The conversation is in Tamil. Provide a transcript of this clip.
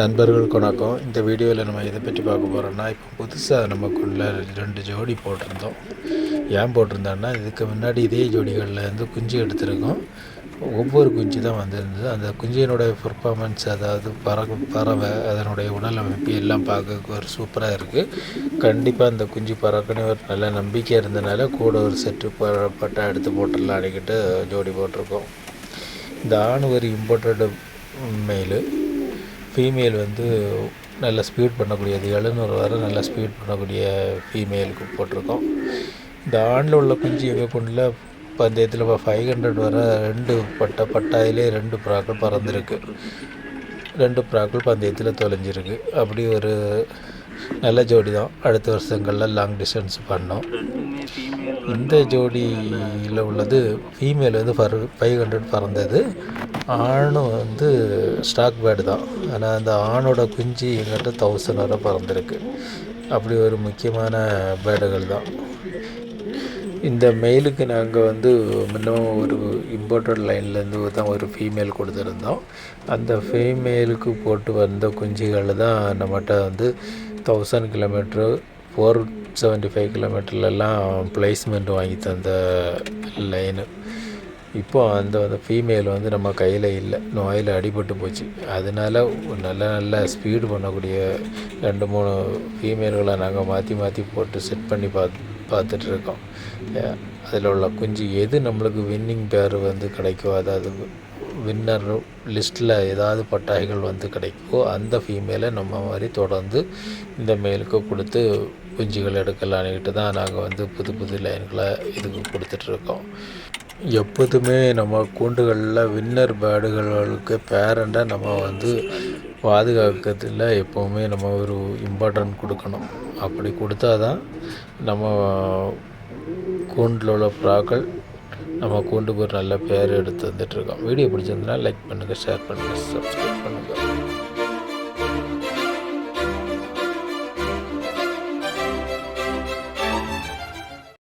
நண்பர்களுக்கு வணக்கம். இந்த வீடியோவில் நம்ம எதை பற்றி பார்க்க போகிறோம்னா, இப்போ புதுசாக நமக்குள்ள 2 ஜோடி போட்டிருந்தோம். ஏன் போட்டிருந்தோன்னா, இதுக்கு முன்னாடி இதே ஜோடிகளில் குஞ்சு எடுத்திருக்கோம். ஒவ்வொரு குஞ்சு தான் வந்திருந்தது. அந்த குஞ்சினுடைய பெர்ஃபார்மன்ஸ், அதாவது பறவை அதனுடைய உடல் அமைப்பு எல்லாம் பார்க்க ஒரு சூப்பராக இருக்குது. கண்டிப்பாக அந்த குஞ்சு பறக்கணும் ஒரு நல்ல நம்பிக்கை இருந்தனால கூட ஒரு செட்டு பட்டா எடுத்து போட்டுடலாம் அடிக்கிட்டு ஜோடி போட்டிருக்கோம். இந்த ஆண் ஒரு இம்போர்ட்டடு மெயிலு, ஃபீமேல் நல்லா ஸ்பீட் பண்ணக்கூடியது 700 வரை நல்லா ஸ்பீட் பண்ணக்கூடிய ஃபீமேலுக்கு போட்டிருக்கோம். இந்த ஆணில் உள்ள குஞ்சு எங்கள் கொண்டில் பந்தயத்தில் 500 வரை 2 பட்டாயிலே 2 புறாக்கள் பறந்துருக்கு. 2 புறாக்கள் பந்தயத்தில் தொலைஞ்சிருக்கு. அப்படி ஒரு நல்ல ஜோடி தான். அடுத்த வருஷங்களில் லாங் டிஸ்டன்ஸ் பண்ணோம். இந்த ஜோடியில் உள்ளது ஃபீமேல் 500 பறந்தது. ஆணும் ஸ்டாக் பேர்டு தான். ஆனால் அந்த ஆணோட குஞ்சு எங்கிட்ட 1000 வரை பறந்துருக்கு. அப்படி ஒரு முக்கியமான பேர்டுகள் தான். இந்த மெயிலுக்கு நாங்கள் முன்னும் ஒரு இம்போர்ட்டட் லைன்லேருந்து தான் ஒரு ஃபீமேல் கொடுத்துருந்தோம். அந்த ஃபீமேலுக்கு போட்டு வந்த குஞ்சுகள் தான் நம்மகிட்ட 1000 கிலோமீட்ரு 475 கிலோமீட்டர்லாம் பிளேஸ்மெண்ட் வாங்கி தந்த லைனு. இப்போது அந்த ஃபீமேல் நம்ம கையில் இல்லை, நோயில் அடிபட்டு போச்சு. அதனால் நல்ல ஸ்பீடு பண்ணக்கூடிய 2-3 ஃபீமேல்களை நாங்கள் மாற்றி போட்டு செட் பண்ணி பார்த்துட்ருக்கோம். அதில் உள்ள குஞ்சு எது நம்மளுக்கு வின்னிங் பேர் கிடைக்கோ, அதாவது வின்னர் லிஸ்ட்டில் ஏதாவது பட்டாய்கள் கிடைக்கோ, அந்த ஃபீமேலை நம்ம மாதிரி தொடர்ந்து இந்த மேலுக்கு கொடுத்து குஞ்சுகள் எடுக்கலான்னுக்கிட்டு தான் நாங்கள் புது லைன்களை இதுக்கு கொடுத்துட்ருக்கோம். எப்போதுமே நம்ம கூண்டுகளில் வின்னர் பேர்டுகளுக்கு பேரண்டாக நம்ம பாதுகாக்கிறதுல எப்போவுமே நம்ம ஒரு இம்பார்ட்டன்ட் கொடுக்கணும். அப்படி கொடுத்தா தான் நம்ம கூண்டில் உள்ள புறாக்கள் நம்ம கூண்டுக்கு ஒரு நல்ல பேர் எடுத்து வந்துட்டுருக்கோம். வீடியோ பிடிச்சிருந்தனா லைக் பண்ணுங்கள், ஷேர் பண்ணுங்கள், சப்ஸ்கிரைப் பண்ணுங்கள்.